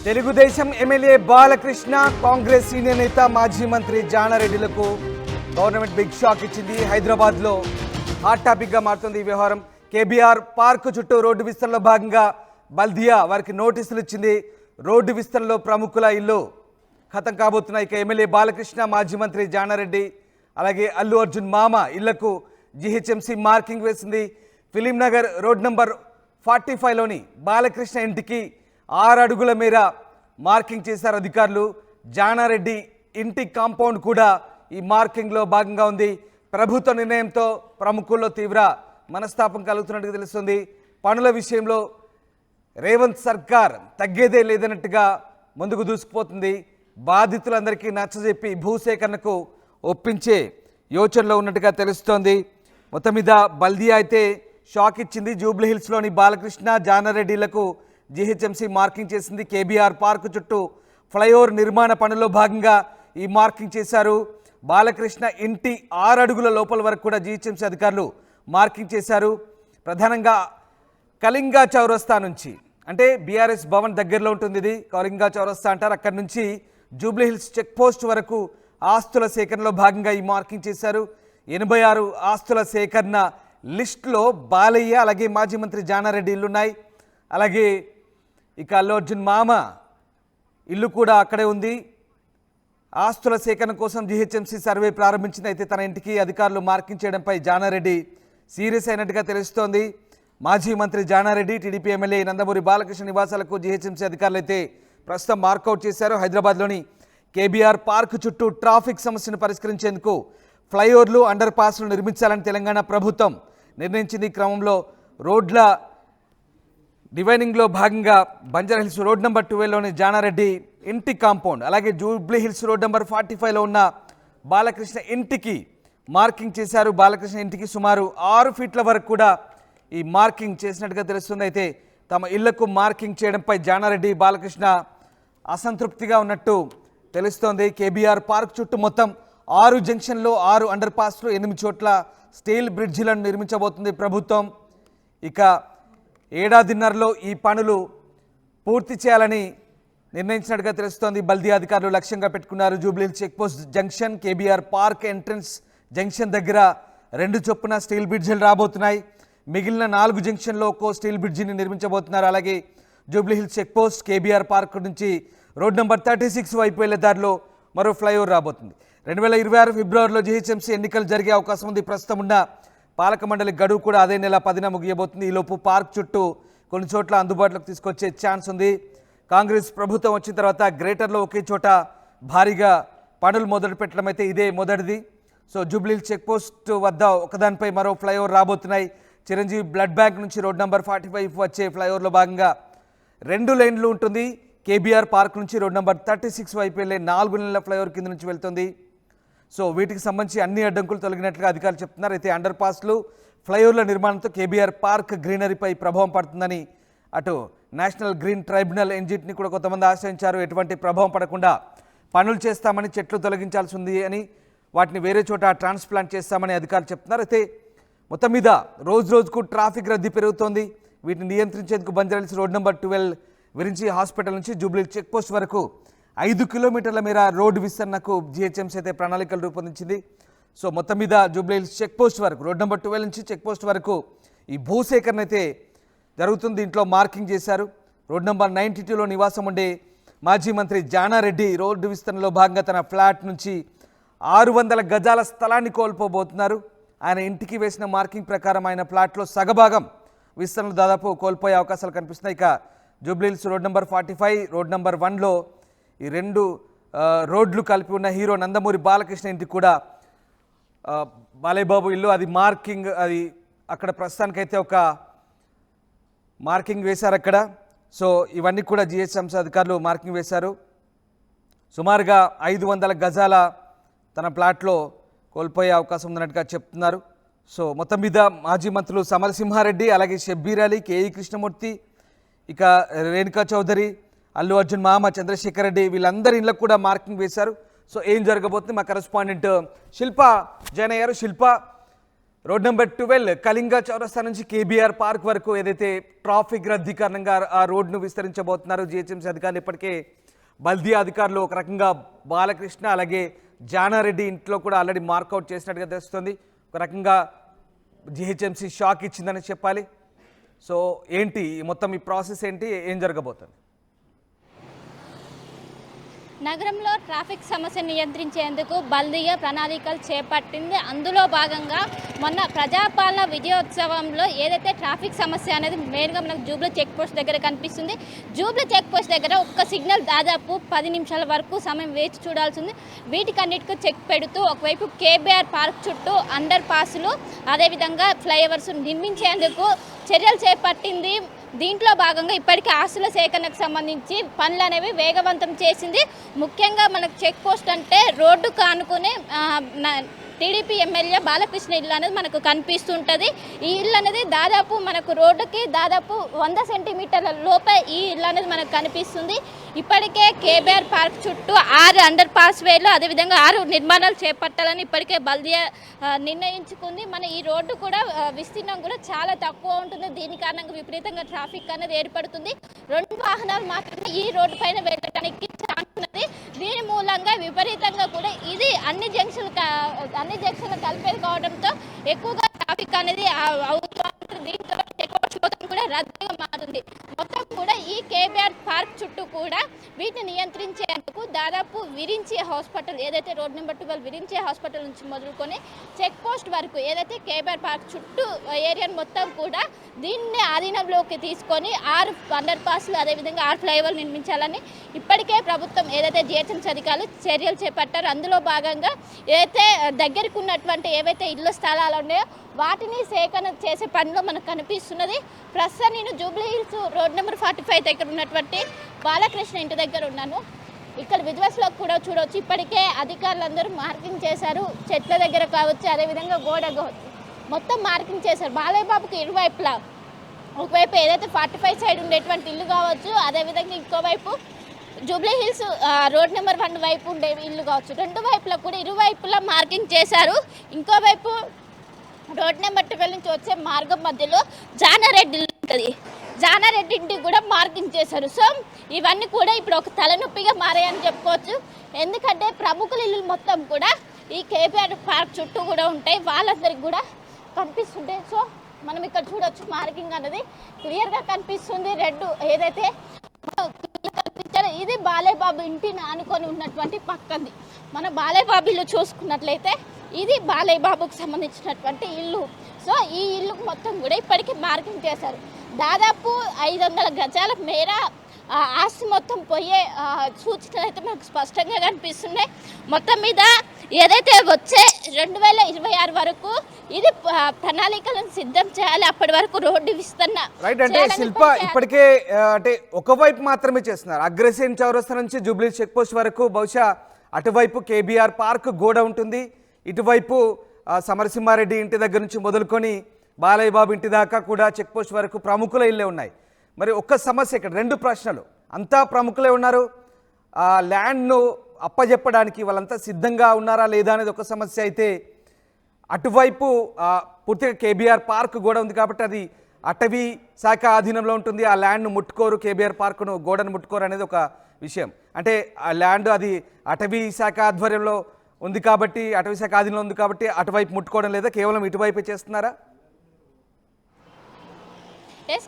Telugu Desam MLA Balakrishna Congress senior నేత మాజీ మంత్రి జానారెడ్డిలకు గవర్నమెంట్ బిగ్ షాక్ ఇచ్చింది. హైదరాబాద్లో హాట్ టాపిక్గా మారుతుంది ఈ వ్యవహారం. కేబీఆర్ పార్క్ చుట్టూ రోడ్డు విస్తరణలో భాగంగా బల్దియా వారికి నోటీసులు ఇచ్చింది. రోడ్డు విస్తరణలో ప్రముఖుల ఇల్లు ఖతం కాబోతున్నాయి. ఇక ఎమ్మెల్యే బాలకృష్ణ, మాజీ మంత్రి జానారెడ్డి, అలాగే అల్లు అర్జున్ మామ ఇళ్లకు జీహెచ్ఎంసీ మార్కింగ్ వేసింది. ఫిలిం నగర్ రోడ్ నంబర్ 45లోని బాలకృష్ణ ఇంటికి 6 అడుగుల మేర మార్కింగ్ చేశారు అధికారులు. జానారెడ్డి ఇంటి కాంపౌండ్ కూడా ఈ మార్కింగ్లో భాగంగా ఉంది. ప్రభుత్వ నిర్ణయంతో ప్రముఖుల్లో తీవ్ర మనస్తాపం కలుగుతున్నట్టుగా తెలుస్తుంది. పనుల విషయంలో రేవంత్ సర్కార్ తగ్గేదే లేదన్నట్టుగా ముందుకు దూసుకుపోతుంది. బాధితులందరికీ నచ్చజెప్పి భూసేకరణకు ఒప్పించే యోచనలో ఉన్నట్టుగా తెలుస్తోంది. మొత్తం మీద బల్దియా అయితే షాక్ ఇచ్చింది. జూబ్లీహిల్స్లోని బాలకృష్ణ, జానారెడ్డిలకు జీహెచ్ఎంసీ మార్కింగ్ చేసింది. కేబీఆర్ పార్కు చుట్టూ ఫ్లైఓవర్ నిర్మాణ పనుల్లో భాగంగా ఈ మార్కింగ్ చేశారు. బాలకృష్ణ ఇంటి 6 అడుగుల లోపల వరకు కూడా జీహెచ్ఎంసీ అధికారులు మార్కింగ్ చేశారు. ప్రధానంగా కళింగా చౌరస్తా నుంచి, అంటే బీఆర్ఎస్ భవన్ దగ్గరలో ఉంటుంది ఇది, కళింగా చౌరస్తా అంటారు. అక్కడి నుంచి జూబ్లీహిల్స్ చెక్ పోస్ట్ వరకు ఆస్తుల సేకరణలో భాగంగా ఈ మార్కింగ్ చేశారు. 86 ఆస్తుల సేకరణ లిస్టులో బాలయ్య, అలాగే మాజీ మంత్రి జానారెడ్డి ఇల్లున్నాయి. అలాగే ఇక అల్లు అర్జున్ మామ ఇల్లు కూడా అక్కడే ఉంది. ఆస్తుల సేకరణ కోసం జీహెచ్ఎంసీ సర్వే ప్రారంభించింది. అయితే తన ఇంటికి అధికారులు మార్కింగ్ చేయడంపై జానారెడ్డి సీరియస్ అయినట్టుగా తెలుస్తోంది. మాజీ మంత్రి జానారెడ్డి, టీడీపీ ఎమ్మెల్యే నందమూరి బాలకృష్ణ నివాసాలకు జీహెచ్ఎంసీ అధికారులు అయితే ప్రస్తుతం మార్కౌట్ చేశారు. హైదరాబాద్లోని కేబీఆర్ పార్క్ చుట్టూ ట్రాఫిక్ సమస్యను పరిష్కరించేందుకు ఫ్లైఓవర్లు, అండర్ పాస్లు నిర్మించాలని తెలంగాణ ప్రభుత్వం నిర్ణయించింది. ఈ క్రమంలో రోడ్ల డివైనింగ్లో భాగంగా బంజారాహిల్స్ రోడ్ నెంబర్ 12లోని జానారెడ్డి ఇంటి కాంపౌండ్, అలాగే జూబ్లీహిల్స్ రోడ్ నెంబర్ 45లో ఉన్న బాలకృష్ణ ఇంటికి మార్కింగ్ చేశారు. బాలకృష్ణ ఇంటికి సుమారు 6 ఫీట్ల వరకు కూడా ఈ మార్కింగ్ చేసినట్టుగా తెలుస్తుంది. అయితే తమ ఇళ్లకు మార్కింగ్ చేయడంపై జానారెడ్డి, బాలకృష్ణ అసంతృప్తిగా ఉన్నట్టు తెలుస్తోంది. కేబీఆర్ పార్క్ చుట్టూ మొత్తం 6 జంక్షన్లో 6 అండర్ పాస్లు, 8 చోట్ల స్టీల్ బ్రిడ్జిలను నిర్మించబోతుంది ప్రభుత్వం. ఇక ఏడాదిన్నరలో ఈ పనులు పూర్తి చేయాలని నిర్ణయించినట్టుగా తెలుస్తోంది. బల్దియా అధికారులు లక్ష్యంగా పెట్టుకున్నారు. Jubilee Hills checkpost junction, KBR park entrance junction దగ్గర 2 చొప్పున స్టీల్ బ్రిడ్జిలు రాబోతున్నాయి. మిగిలిన 4 జంక్షన్లో ఒక్కో స్టీల్ బ్రిడ్జిని నిర్మించబోతున్నారు. అలాగే జూబ్లీహిల్స్ చెక్పోస్ట్, కేబీఆర్ పార్క్ నుంచి రోడ్ నెంబర్ 36 వైపు వెళ్లే దారిలో మరో ఫ్లైఓవర్ రాబోతుంది. 2026 ఫిబ్రవరిలో జీహెచ్ఎంసీ ఎన్నికలు జరిగే అవకాశం ఉంది. ప్రస్తుతం ఉన్న పాలక మండలి గడువు కూడా అదే నెల 10న ముగియబోతుంది. ఈలోపు పార్క్ చుట్టూ కొన్ని చోట్ల అందుబాటులోకి తీసుకొచ్చే ఛాన్స్ ఉంది. కాంగ్రెస్ ప్రభుత్వం వచ్చిన తర్వాత గ్రేటర్లో ఒకే చోట భారీగా పనులు మొదలు పెట్టడం అయితే ఇదే మొదటిది. సో జూబ్లీహిల్స్ చెక్పోస్ట్ వద్ద ఒకదానిపై మరో ఫ్లైఓవర్ రాబోతున్నాయి. చిరంజీవి బ్లడ్ బ్యాంక్ నుంచి రోడ్ నెంబర్ 45 వచ్చే ఫ్లైఓవర్లో భాగంగా 2 లైన్లు ఉంటుంది. కేబీఆర్ పార్క్ నుంచి రోడ్ నెంబర్ 36 వైపు వెళ్ళే 4 లైన్ల ఫ్లైఓవర్ కింద నుంచి వెళ్తుంది. సో వీటికి సంబంధించి అన్ని అడ్డంకులు తొలగినట్లుగా అధికారులు చెప్తున్నారు. అయితే అండర్ పాస్లు, ఫ్లైఓవర్ల నిర్మాణంతో కేబీఆర్ పార్క్ గ్రీనరీపై ప్రభావం పడుతుందని అటు నేషనల్ గ్రీన్ ట్రైబ్యునల్ ఎన్జిటిని కూడా కొంతమంది ఆశ్రయించారు. ఎటువంటి ప్రభావం పడకుండా పనులు చేస్తామని, చెట్లు తొలగించాల్సి ఉంది అని, వాటిని వేరే చోట ట్రాన్స్ప్లాంట్ చేస్తామని అధికారులు చెప్తున్నారు. అయితే మొత్తం మీద రోజుకు ట్రాఫిక్ రద్దీ పెరుగుతోంది. వీటిని నియంత్రించేందుకు Banjara Hills road number 12 Virinchi hospital నుంచి జూబ్లీహిల్స్ చెక్పోస్ట్ వరకు 5 కిలోమీటర్ల మేర రోడ్డు విస్తరణకు జీహెచ్ఎంసీ అయితే ప్రణాళికలు రూపొందించింది. సో మొత్తం మీద జూబ్లీహిల్స్ చెక్పోస్ట్ వరకు, రోడ్ నెంబర్ 12 నుంచి చెక్పోస్ట్ వరకు ఈ భూసేకరణ అయితే జరుగుతుంది. దీంట్లో మార్కింగ్ చేశారు. రోడ్ నెంబర్ 92లో నివాసం ఉండే మాజీ మంత్రి జానారెడ్డి రోడ్డు విస్తరణలో భాగంగా తన ఫ్లాట్ నుంచి 600 గజాల స్థలాన్ని కోల్పోబోతున్నారు. ఆయన ఇంటికి వేసిన మార్కింగ్ ప్రకారం ఆయన ఫ్లాట్లో సగభాగం విస్తరణలు దాదాపు కోల్పోయే అవకాశాలు కనిపిస్తున్నాయి. ఇక Jubilee Hills road number 45, road number 1లో ఈ 2 రోడ్లు కలిపి ఉన్న హీరో నందమూరి బాలకృష్ణ ఇంటికి కూడా బాలయ్యబాబు ఇల్లు, అది మార్కింగ్, అది అక్కడ ప్రస్తుతానికైతే ఒక మార్కింగ్ వేశారు అక్కడ. సో ఇవన్నీ కూడా జీహెచ్ఎంసీ అధికారులు మార్కింగ్ వేశారు. సుమారుగా 500 గజాల తన ప్లాట్లో కోల్పోయే అవకాశం ఉన్నట్టుగా చెప్తున్నారు. సో మొత్తం మీద మాజీ మంత్రులు సమరసింహారెడ్డి, అలాగే షబ్బీర్ అలీ, కేఈ కృష్ణమూర్తి, ఇక రేణుకా చౌదరి, అల్లు అర్జున్ మామ, చంద్రశేఖర్ రెడ్డి, వీళ్ళందరి ఇళ్ళకు కూడా మార్కింగ్ వేశారు. సో ఏం జరగబోతుంది మా కరెస్పాండెంట్ శిల్ప జాయిన్ అయ్యారు. శిల్ప, రోడ్ నెంబర్ 12 కళింగ చౌరస్తా నుంచి కేబీఆర్ పార్క్ వరకు ఏదైతే ట్రాఫిక్ రద్దీ కారణంగా ఆ రోడ్ను విస్తరించబోతున్నారు జిహెచ్ఎంసీ అధికారులు ఇప్పటికే బల్దీ అధికారులు ఒక రకంగా బాలకృష్ణ అలాగే జానారెడ్డి ఇంట్లో కూడా ఆల్రెడీ మార్కౌట్ చేసినట్టుగా తెలుస్తుంది. ఒక రకంగా జిహెచ్ఎంసీ షాక్ ఇచ్చిందని చెప్పాలి. సో ఏంటి మొత్తం ఈ ప్రాసెస్ ఏంటి, ఏం జరగబోతుంది? నగరంలో ట్రాఫిక్ సమస్య నియంత్రించేందుకు బల్దియా ప్రణాళికలు చేపట్టింది. అందులో భాగంగా మొన్న ప్రజాపాలన విజయోత్సవంలో ఏదైతే ట్రాఫిక్ సమస్య అనేది మెయిన్గా మనకు జూబ్లీ చెక్ పోస్ట్ దగ్గర కనిపిస్తుంది. జూబ్లీ చెక్ పోస్ట్ దగ్గర ఒక్క సిగ్నల్ దాదాపు 10 నిమిషాల వరకు సమయం వేచి చూడాల్సింది. వీటికన్నిటికీ చెక్ పెడుతూ ఒకవైపు కేబీఆర్ పార్క్ చుట్టూ అండర్ పాస్లు అదేవిధంగా ఫ్లైఓవర్స్ నిర్మించేందుకు చర్యలు చేపట్టింది. దీంట్లో భాగంగా ఇప్పటికీ ఆస్తుల సేకరణకు సంబంధించి పనులు అనేవి వేగవంతం చేసింది. ముఖ్యంగా మనకు చెక్ పోస్ట్ అంటే రోడ్డుకు ఆనుకునే టీడీపీ ఎమ్మెల్యే బాలకృష్ణ ఇల్లు అనేది మనకు కనిపిస్తుంటుంది. ఈ ఇల్లు అనేది దాదాపు మనకు రోడ్డుకి దాదాపు 100 సెంటీమీటర్ల లోపే ఈ ఇల్లు అనేది మనకు కనిపిస్తుంది. ఇప్పటికే కేబీఆర్ పార్క్ చుట్టూ 6 అండర్ పాస్ వేలు అదేవిధంగా 6 నిర్మాణాలు చేపట్టాలని ఇప్పటికే బల్దియా నిర్ణయించుకుంది. మన ఈ రోడ్డు కూడా విస్తీర్ణం కూడా చాలా తక్కువ ఉంటుంది. దీని కారణంగా విపరీతంగా ట్రాఫిక్ అనేది ఏర్పడుతుంది. 2 వాహనాలు మాత్రమే ఈ రోడ్డు పైన వెళ్ళడానికి ఛాన్స్ ఉన్నది. దీని మూలంగా విపరీతంగా కూడా ఇది అన్ని జంక్షన్లు కలిపేది కావడంతో ఎక్కువగా ట్రాఫిక్ అనేది దీంతో కూడా రద్దీగా మారుతుంది. మొత్తం కూడా ఈ కేబీఆర్ పార్క్ చుట్టూ కూడా వీటిని నియంత్రించేందుకు దాదాపు విరించి హాస్పిటల్ ఏదైతే రోడ్ నెంబర్ 12 విరించి హాస్పిటల్ నుంచి మొదలుకొని చెక్ పోస్ట్ వరకు ఏదైతే కేబీఆర్ పార్క్ చుట్టూ ఏరియాను మొత్తం కూడా దీన్ని ఆధీనంలోకి తీసుకొని 6 అండర్ పాస్లు అదేవిధంగా 6 ఫ్లైఓవర్లు నిర్మించాలని ఇప్పటికే ప్రభుత్వం ఏదైతే జిహెచ్ఎంసీ అధికారులు చర్యలు చేపట్టారో అందులో భాగంగా ఏదైతే దగ్గరకు ఉన్నటువంటి ఏవైతే ఇళ్ల స్థలాలు ఉన్నాయో వాటిని సేకరణ చేసే పనిలో మనకు కనిపిస్తున్నది. ప్రస్తుతం నేను జూబ్లీ హిల్స్ రోడ్ నెంబర్ 45 దగ్గర ఉన్నటువంటి బాలకృష్ణ ఇంటి దగ్గర ఉన్నాను. ఇక్కడ విజువల్స్లో కూడా చూడవచ్చు ఇప్పటికే అధికారులందరూ మార్కింగ్ చేశారు. చెట్ల దగ్గర కావచ్చు అదేవిధంగా గోడ మొత్తం మార్కింగ్ చేశారు. బాలయ్య బాబుకి ఇరువైపులా ఒకవైపు ఏదైతే 45 సైడ్ ఉండేటువంటి ఇల్లు కావచ్చు అదేవిధంగా ఇంకోవైపు జూబ్లీ హిల్స్ రోడ్ నెంబర్ 1 వైపు ఉండే ఇల్లు కావచ్చు. 2 వైపులా కూడా ఇరువైపులా మార్కింగ్ చేశారు. ఇంకోవైపు రోడ్ నెంబర్ 12 నుంచి వచ్చే మార్గం మధ్యలో జానారెడ్డి ఉంటుంది. జానారెడ్డి ఇంటికి కూడా మార్కింగ్ చేశారు. సో ఇవన్నీ కూడా ఇప్పుడు ఒక తలనొప్పిగా మారాయని చెప్పుకోవచ్చు. ఎందుకంటే ప్రముఖుల ఇల్లు మొత్తం కూడా ఈ కేబీఆర్ పార్క్ చుట్టూ కూడా ఉంటాయి. వాళ్ళందరికీ కూడా కనిపిస్తుంటాయి. సో మనం ఇక్కడ చూడొచ్చు మార్కింగ్ అనేది క్లియర్గా కనిపిస్తుంది. రెడ్ ఏదైతే కనిపించారో ఇది బాలయ్య బాబు ఇంటిని ఆనుకొని ఉన్నటువంటి పక్కంది. మన బాలయ్య బాబు ఇల్లు చూసుకున్నట్లయితే ఇది బాలయ్య బాబుకు సంబంధించినటువంటి ఇల్లు. సో ఈ ఇల్లు మొత్తం కూడా ఇప్పటికీ మార్కింగ్ చేశారు. దాదాపు 500 గజాల మేర ఆస్తి మొత్తం పోయే సూచనలు అయితే మనకు స్పష్టంగా కనిపిస్తున్నాయి. మొత్తం మీద ఏదైతే వచ్చే 2026 వరకు ఇది ప్రణాళికలను సిద్ధం చేయాలి. అప్పటి వరకు రోడ్డు విస్తరణ రైట్. అంటే శిల్ప ఇప్పటికే అంటే ఒకవైపు మాత్రమే చేస్తున్నారు. అగ్రసేన్ చౌరస్తా నుంచి జూబ్లీ చెక్ పోస్ట్ వరకు బహుశా అటువైపు కేబీఆర్ పార్క్ గోడ ఉంటుంది, ఇటువైపు సమరసింహారెడ్డి ఇంటి దగ్గర నుంచి మొదలుకొని బాలయ్య బాబు ఇంటి దాకా కూడా చెక్ పోస్ట్ వరకు ప్రముఖుల ఇళ్ళే ఉన్నాయి. మరి ఒక్క సమస్య ఇక్కడ 2 ప్రశ్నలు. అంతా ప్రముఖులే ఉన్నారు, ల్యాండ్ను అప్పజెప్పడానికి వాళ్ళంతా సిద్ధంగా ఉన్నారా లేదా అనేది ఒక సమస్య అయితే, అటువైపు పూర్తిగా కేబీఆర్ పార్క్ గోడ ఉంది కాబట్టి అది అటవీ శాఖ ఆధీనంలో ఉంటుంది. ఆ ల్యాండ్ను ముట్టుకోరు, కేబీఆర్ పార్కును గోడను ముట్టుకోరు అనేది ఒక విషయం. అంటే ఆ ల్యాండ్ అది అటవీ శాఖ ఆధ్వర్యంలో ఉంది కాబట్టి అటవీ శాఖ ఆధీనంలో ఉంది కాబట్టి అటువైపు ముట్టుకోవడం లేదా, కేవలం ఇటువైపే చేస్తున్నారా?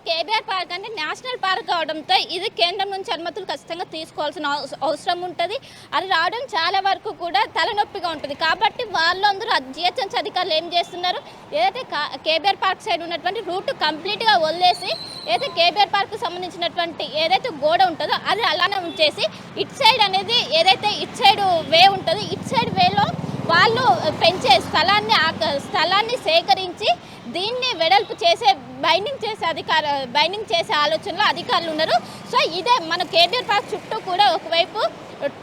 కేబీఆర్ పార్క్ అంటే నేషనల్ పార్క్ అవడంతో ఇది కేంద్రం నుంచి అనుమతులు ఖచ్చితంగా తీసుకోవాల్సిన అవసరం ఉంటుంది. అది రావడం చాలా వరకు కూడా తలనొప్పిగా ఉంటుంది. కాబట్టి వాళ్ళందరూ జిహెచ్ఎంసీ అధికారులు ఏం చేస్తున్నారు, ఏదైతే కేబీఆర్ పార్క్ సైడ్ ఉన్నటువంటి రూట్ కంప్లీట్గా వదిలేసి ఏదైతే కేబీఆర్ పార్క్ సంబంధించినటువంటి ఏదైతే గోడ ఉంటుందో అది అలానే ఉంచేసి ఇటు సైడ్ అనేది ఏదైతే ఇటు సైడ్ వే ఉంటుందో ఇటు సైడ్ వేలో వాళ్ళు పెంచే స్థలాన్ని సేకరించి దీన్ని వెడల్పు చేసే బైండింగ్ చేసే ఆలోచనలో అధికారులు ఉన్నారు. సో ఇదే మన కేబీఆర్ పార్క్ చుట్టూ కూడా ఒకవైపు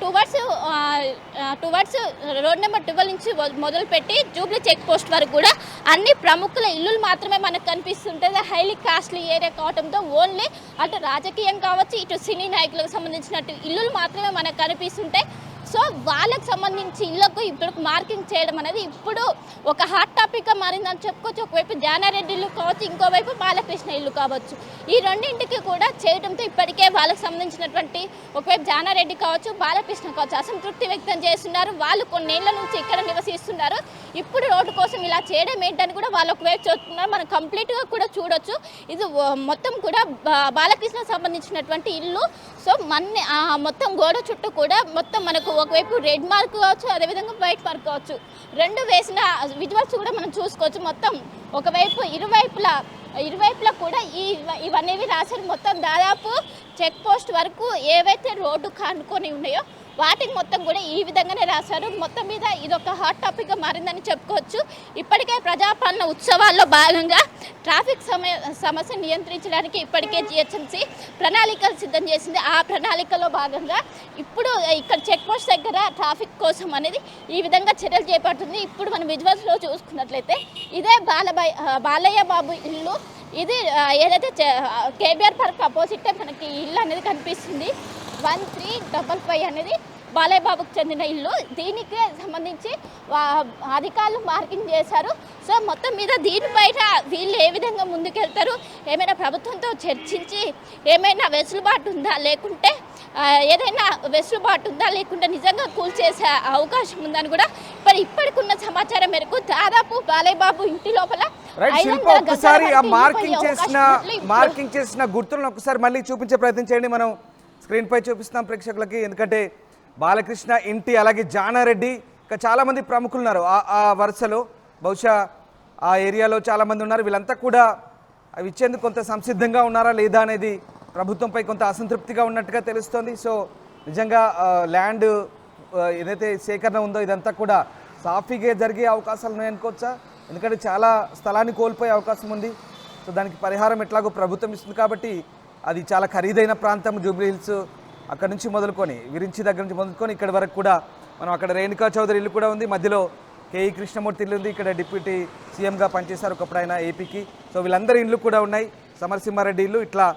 టువర్డ్స్ రోడ్ నెంబర్ 12 నుంచి మొదలుపెట్టి జూబ్లీ చెక్ పోస్ట్ వరకు కూడా అన్ని ప్రముఖుల ఇల్లులు మాత్రమే మనకు కనిపిస్తుంటుంది. హైలీ కాస్ట్లీ ఏరియా కావడంతో ఓన్లీ అటు రాజకీయం కావచ్చు ఇటు సినీ నాయకులకు సంబంధించినట్టు ఇల్లులు మాత్రమే మనకు కనిపిస్తుంటాయి. సో వాళ్ళకి సంబంధించి ఇళ్లకు ఇప్పుడు మార్కింగ్ చేయడం అనేది ఇప్పుడు ఒక హాట్ టాపిక్గా మారిందని చెప్పుకోవచ్చు. ఒకవైపు జానారెడ్డి ఇల్లు కావచ్చు, ఇంకోవైపు బాలకృష్ణ ఇల్లు కావచ్చు. ఈ రెండింటికి కూడా చేయడంతో ఇప్పటికే వాళ్ళకి సంబంధించినటువంటి ఒకవైపు జానారెడ్డి కావచ్చు, బాలకృష్ణ కావచ్చు అసంతృప్తి వ్యక్తం చేస్తున్నారు. వాళ్ళు కొన్నేళ్ల నుంచి ఇక్కడ నివసిస్తున్నారు. ఇప్పుడు రోడ్డు కోసం ఇలా చేయడం ఏంటని కూడా వాళ్ళు ఒకవైపు చూస్తున్నారు. మనం కంప్లీట్గా కూడా చూడొచ్చు. ఇది మొత్తం కూడా బాలకృష్ణ సంబంధించినటువంటి ఇల్లు. సో మొత్తం గోడ చుట్టూ కూడా మొత్తం మనకు ఒకవైపు రెడ్ మార్క్ కావచ్చు, అదేవిధంగా వైట్ మార్క్ కావచ్చు, రెండు వేసిన విజువల్స్ కూడా మనం చూసుకోవచ్చు. మొత్తం ఒకవైపు ఇరువైపులా కూడా ఇవన్నీ రాశారు. మొత్తం దాదాపు చెక్ పోస్ట్ వరకు ఏవైతే రోడ్డు కానుకొని ఉన్నాయో వాటికి మొత్తం కూడా ఈ విధంగానే రాశారు. మొత్తం మీద ఇదొక హాట్ టాపిక్గా మారిందని చెప్పుకోవచ్చు. ఇప్పటికే ప్రజాపాలన ఉత్సవాల్లో భాగంగా ట్రాఫిక్ సమస్య నియంత్రించడానికి ఇప్పటికే జిహెచ్ఎంసీ ప్రణాళికలు సిద్ధం చేసింది. ఆ ప్రణాళికలో భాగంగా ఇప్పుడు ఇక్కడ చెక్ పోస్ట్ దగ్గర ట్రాఫిక్ కోసం అనేది ఈ విధంగా చర్యలు చేపడుతుంది. ఇప్పుడు మనం విజువల్స్లో చూసుకున్నట్లయితే ఇదే బాలయ్య బాబు ఇల్లు. ఇది ఏదైతే కేబీఆర్ పార్క్ అపోజిట్ మనకి ఇల్లు అనేది కనిపిస్తుంది. 1355 అనేది బాలయ్య బాబుకు చెందిన ఇల్లు. దీనికి సంబంధించి అధికారులు మార్కింగ్ చేశారు. సో మొత్తం మీద దీనిపైన వీళ్ళు ఏ విధంగా ముందుకెళ్తారు, ఏమైనా ప్రభుత్వంతో చర్చించి ఏమైనా వెసులుబాటు ఉందా లేకుంటే నిజంగా కూల్చేసే అవకాశం ఉందని కూడా ఇప్పటికున్న సమాచారం మేరకు దాదాపు బాలయ్య బాబు ఇంటి లోపల ఒకసారి మార్కింగ్ చేసిన గుర్తులను ఒకసారి మళ్ళీ చూపించే ప్రయత్నం చేయండి. మనం స్క్రీన్ పై చూపిస్తున్నాం ప్రేక్షకులకి. ఎందుకంటే బాలకృష్ణ ఇంటి అలాగే జానారెడ్డి ఇంకా చాలామంది ప్రముఖులు ఉన్నారు ఆ వరుసలో. బహుశా ఆ ఏరియాలో చాలామంది ఉన్నారు. వీళ్ళంతా కూడా అవి ఇచ్చేందుకు కొంత సంసిద్ధంగా ఉన్నారా లేదా అనేది ప్రభుత్వంపై కొంత అసంతృప్తిగా ఉన్నట్టుగా తెలుస్తోంది. సో నిజంగా ల్యాండ్ ఏదైతే సేకరణ ఉందో ఇదంతా కూడా సాఫీగా జరిగే అవకాశాలు ఉన్నాయనుకోవచ్చా? ఎందుకంటే చాలా స్థలాన్ని కోల్పోయే అవకాశం ఉంది. సో దానికి పరిహారం ఎట్లాగో ప్రభుత్వం ఇస్తుంది కాబట్టి అది చాలా ఖరీదైన ప్రాంతం. జూబ్లీ హిల్స్ అక్కడ నుంచి మొదలుకొని విరించి దగ్గర నుంచి మొదలుకొని ఇక్కడ వరకు కూడా మనం అక్కడ రేణుకా చౌదరి ఇల్లు కూడా ఉంది. మధ్యలో కేఈ కృష్ణమూర్తి ఇల్లు ఉంది. ఇక్కడ డిప్యూటీ సీఎంగా పనిచేశారు ఒకప్పుడు ఆయన ఏపీకి. సో వీళ్ళందరి ఇల్లు కూడా ఉన్నాయి. సమరసింహారెడ్డి ఇల్లు, ఇట్లా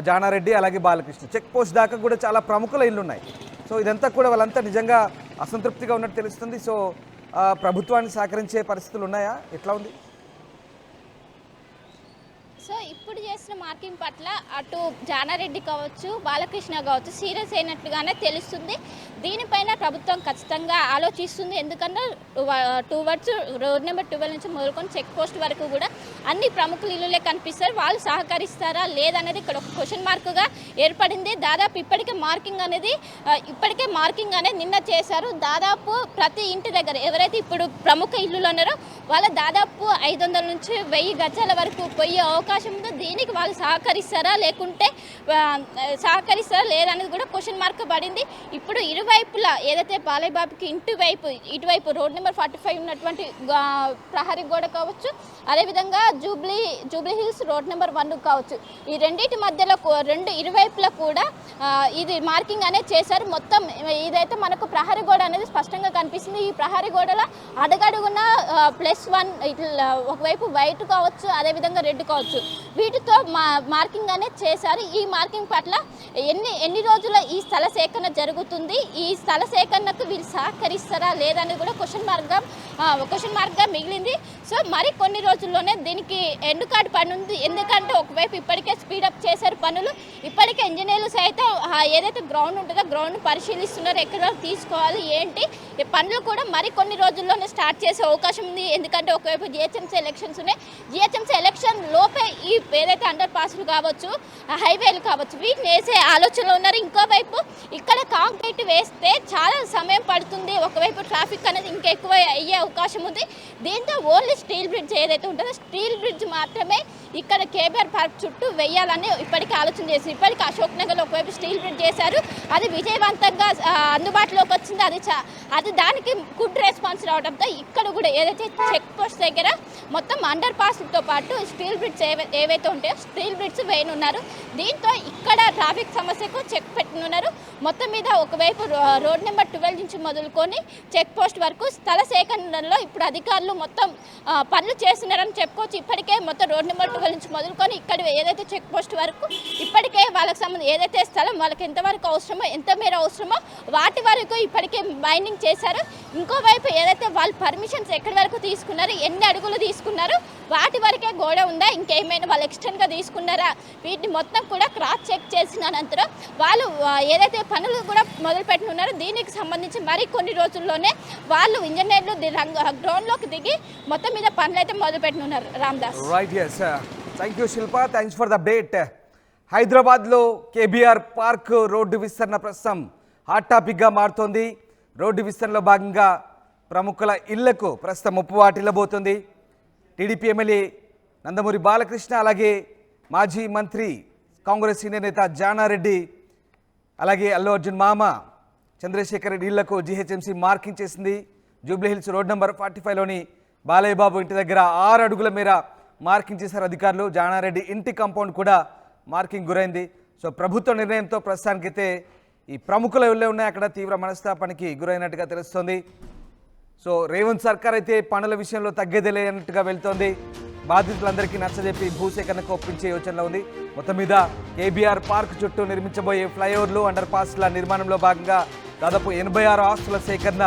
జానారెడ్డి అలాగే బాలకృష్ణ చెక్ పోస్ట్ దాకా కూడా చాలా ప్రముఖుల ఇల్లు ఉన్నాయి. సో ఇదంతా కూడా వాళ్ళంతా నిజంగా అసంతృప్తిగా ఉన్నట్టు తెలుస్తుంది. సో ప్రభుత్వాన్ని సహకరించే పరిస్థితులు ఉన్నాయా? ఎట్లా ఉంది? సో ఇప్పుడు చేసిన మార్కింగ్ పట్ల అటు జానారెడ్డి కావచ్చు, బాలకృష్ణ కావచ్చు సీరియస్ అయినట్టుగానే తెలుస్తుంది. దీనిపైన ప్రభుత్వం ఖచ్చితంగా ఆలోచిస్తుంది. ఎందుకంటే టువర్డ్స్ రోడ్ నెంబర్ 12 నుంచి మొదలుకొని చెక్ పోస్ట్ వరకు కూడా అన్ని ప్రముఖులు ఇల్లులే కనిపిస్తారు. వాళ్ళు సహకరిస్తారా లేదనేది ఇక్కడ ఒక క్వశ్చన్ మార్కుగా ఏర్పడింది. దాదాపు ఇప్పటికే మార్కింగ్ అనేది నిన్న చేశారు. దాదాపు ప్రతి ఇంటి దగ్గర ఎవరైతే ఇప్పుడు ప్రముఖ ఇల్లులు ఉన్నారో వాళ్ళ దాదాపు 500 నుంచి 1000 గజాల వరకు పోయే అవకాశం ఉందో. దీనికి వాళ్ళు సహకరిస్తారా లేదనేది కూడా క్వశ్చన్ మార్క్ పడింది. ఇప్పుడు ఇరువైపులా ఏదైతే బాలయ్య బాబుకి ఇటువైపు రోడ్ నెంబర్ 45 ఉన్నటువంటి ప్రహరీ గోడ కావచ్చు, అదేవిధంగా జూబ్లీ హిల్స్ రోడ్ నెంబర్ 1 కావచ్చు, ఈ రెండింటి మధ్యలో ఇరువైపులా కూడా ఇది మార్కింగ్ అనేది చేశారు. మొత్తం ఇదైతే మనకు ప్రహరీ గోడ అనేది స్పష్టంగా కనిపిస్తుంది. ఈ ప్రహరీ గోడలో అడుగడుగున +1 ఇట్లా ఒకవైపు వైట్ కావచ్చు, అదేవిధంగా రెడ్ కావచ్చు, వీటితో మార్కింగ్ అనేది చేశారు. ఈ మార్కింగ్ పట్ల ఎన్ని రోజుల ఈ స్థల సేకరణ జరుగుతుంది, ఈ స్థల సేకరణకు వీళ్ళు సహకరిస్తారా లేదనేది కూడా క్వశ్చన్ మార్క్గా మిగిలింది. సో మరి కొన్ని రోజుల్లోనే దీనికి ఎండ్ కార్డు పని ఉంది. ఎందుకంటే ఒకవైపు ఇప్పటికే స్పీడప్ చేశారు పనులు. ఇప్పటికే ఇంజనీర్లు సైతం ఏదైతే గ్రౌండ్ ఉంటుందో గ్రౌండ్ పరిశీలిస్తున్నారు, ఎక్కడ తీసుకోవాలి ఏంటి ఈ పనులు కూడా మరి కొన్ని రోజుల్లోనే స్టార్ట్ చేసే అవకాశం ఉంది. ఎందుకంటే ఒకవైపు జిహెచ్ఎంసీ ఎలక్షన్స్ ఉన్నాయి. జిహెచ్ఎంసీ ఎలక్షన్ లోపే ఈ ఏదైతే అండర్ పాస్లు కావచ్చు, హైవేలు కావచ్చు, వీటిని వేసే ఆలోచనలో ఉన్నారు. ఇంకోవైపు ఇక్కడ కాంక్రీట్ వేస్తే చాలా సమయం పడుతుంది. ఒకవైపు ట్రాఫిక్ అనేది ఇంకా ఎక్కువ అయ్యే అవకాశం ఉంది. దీంతో ఓన్లీ స్టీల్ బ్రిడ్జ్ ఏదైతే ఉంటుందో స్టీల్ బ్రిడ్జ్ మాత్రమే ఇక్కడ కేబీఆర్ పార్క్ చుట్టూ వేయాలని ఇప్పటికీ ఆలోచన చేసి ఇప్పటికీ అశోక్ నగర్లో ఒకవైపు స్టీల్ బ్రిడ్జ్ చేశారు. అది విజయవంతంగా అందుబాటులోకి వచ్చింది. అది దానికి గుడ్ రెస్పాన్స్ రావడంతో ఇక్కడ కూడా ఏదైతే చెక్ పోస్ట్ దగ్గర మొత్తం అండర్ పాస్తో పాటు స్టీల్ బ్రిడ్జ్ ఏవైతే ఉంటాయో స్టీల్ బ్రిడ్జ్ వేయనున్నారు. దీంతో ఇక్కడ ట్రాఫిక్ సమస్యకు చెక్ పెట్టనున్నారు. మొత్తం మీద ఒకవైపు రోడ్ నెంబర్ 12 నుంచి మొదలుకొని చెక్ పోస్ట్ వరకు స్థల సేకరణలో ఇప్పుడు అధికారులు మొత్తం పనులు చేస్తున్నారని చెప్పుకోవచ్చు. ఇప్పటికే మొత్తం రోడ్ నెంబర్ 12 నుంచి మొదలుకొని ఇక్కడ ఏదైతే చెక్ పోస్ట్ వరకు ఇప్పటికే వాళ్ళకి సంబంధించి ఏదైతే స్థలం వాళ్ళకి ఎంతవరకు అవసరం అవసరమో ఎంత మేర అవసరమో వాటి వరకు ఇప్పటికే మైనింగ్ చేశారు. ఇంకోవైపు ఏదైతే వాళ్ళు పర్మిషన్స్ ఎక్కడి వరకు తీసుకున్నారు, ఎన్ని అడుగులు తీసుకున్నారు, వాటి వరకే గోడ ఉందా, ఇంకేమైనా వాళ్ళు ఎక్స్టెండ్గా తీసుకున్నారా, వీటిని మొత్తం కూడా క్రాస్ చెక్ చేసిన అనంతరం వాళ్ళు ఏదైతే పనులు కూడా మొదలుపెట్టుకున్నారో దీనికి సంబంధించి మరి కొన్ని రోజుల్లోనే వాళ్ళు ఇంజనీర్లు గ్రౌండ్లోకి దిగి మొత్తం మీద పనులు అయితే మొదలుపెట్టుకున్నారు. Ramdas. Right, yes, thank you Shilpa, thanks for the update. హైదరాబాద్లో కేబీఆర్ పార్క్ రోడ్డు విస్తరణ ప్రస్తుతం హాట్ టాపిక్గా మారుతోంది. రోడ్డు విస్తరణలో భాగంగా ప్రముఖుల ఇళ్లకు ప్రస్తుతం ముప్పు వాటిల్లబోతుంది. టీడీపీ ఎమ్మెల్యే నందమూరి బాలకృష్ణ, అలాగే మాజీ మంత్రి కాంగ్రెస్ సీనియర్ నేత జానారెడ్డి, అలాగే అల్లు అర్జున్ మామ చంద్రశేఖర్ రెడ్డి ఇళ్లకు జీహెచ్ఎంసీ మార్కింగ్ చేసింది. జూబ్లీహిల్స్ రోడ్ నెంబర్ 45లోని బాలయ్య బాబు ఇంటి దగ్గర 6 అడుగుల మేర మార్కింగ్ చేశారు అధికారులు. జానారెడ్డి ఇంటి కాంపౌండ్ కూడా మార్కింగ్ గురైంది. సో ప్రభుత్వ నిర్ణయంతో ప్రస్తుతానికైతే ఈ ప్రముఖుల ఇళ్ళే ఉన్నాయి, అక్కడ తీవ్ర మనస్తాపానికి గురైనట్టుగా తెలుస్తోంది. సో రేవంత్ సర్కార్ అయితే పనుల విషయంలో తగ్గేదేలేనట్టుగా వెళ్తోంది. బాధితులందరికీ నచ్చజెప్పి భూసేకరణకు ఒప్పించే యోచనలో ఉంది. మొత్తం మీద కేబీఆర్ పార్క్ చుట్టూ నిర్మించబోయే ఫ్లైఓవర్లు, అండర్ పాస్ల నిర్మాణంలో భాగంగా దాదాపు 86 ఆస్తుల సేకరణ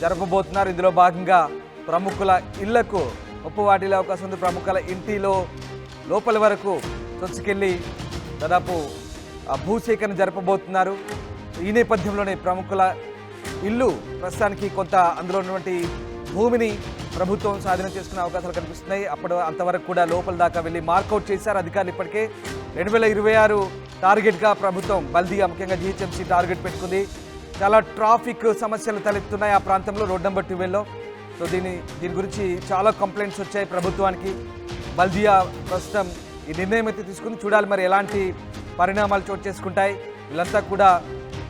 జరపబోతున్నారు. ఇందులో భాగంగా ప్రముఖుల ఇళ్లకు ముప్పు వాటిల్లే అవకాశం ఉంది. ప్రముఖుల ఇంటిలో లోపల వరకు చొచ్చుకెళ్ళి దాదాపు భూసేకరణ జరపబోతున్నారు. ఈ నేపథ్యంలోనే ప్రముఖుల ఇల్లు ప్రస్తుతానికి కొంత అందులో ఉన్నటువంటి భూమిని ప్రభుత్వం స్వాధీనం చేసుకునే అవకాశాలు కనిపిస్తున్నాయి. అంతవరకు కూడా లోపల దాకా వెళ్ళి మార్కౌట్ చేశారు అధికారులు. ఇప్పటికే 2026 టార్గెట్గా ప్రభుత్వం బల్దియా ముఖ్యంగా జీహెచ్ఎంసీ టార్గెట్ పెట్టుకుంది. చాలా ట్రాఫిక్ సమస్యలు తలెత్తున్నాయి ఆ ప్రాంతంలో రోడ్ నెంబర్ 12లో. సో దీని గురించి చాలా కంప్లైంట్స్ వచ్చాయి ప్రభుత్వానికి. బల్దియా ప్రస్తుతం ఈ నిర్ణయం అయితే తీసుకుని చూడాలి మరి ఎలాంటి పరిణామాలు చోటు చేసుకుంటాయి. వీళ్ళంతా కూడా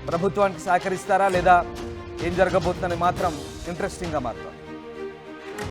ప్రభుత్వానికి సహకరిస్తారా లేదా ఏం జరగబోతుందని మాత్రం ఇంట్రెస్టింగ్గా మారుతుంది.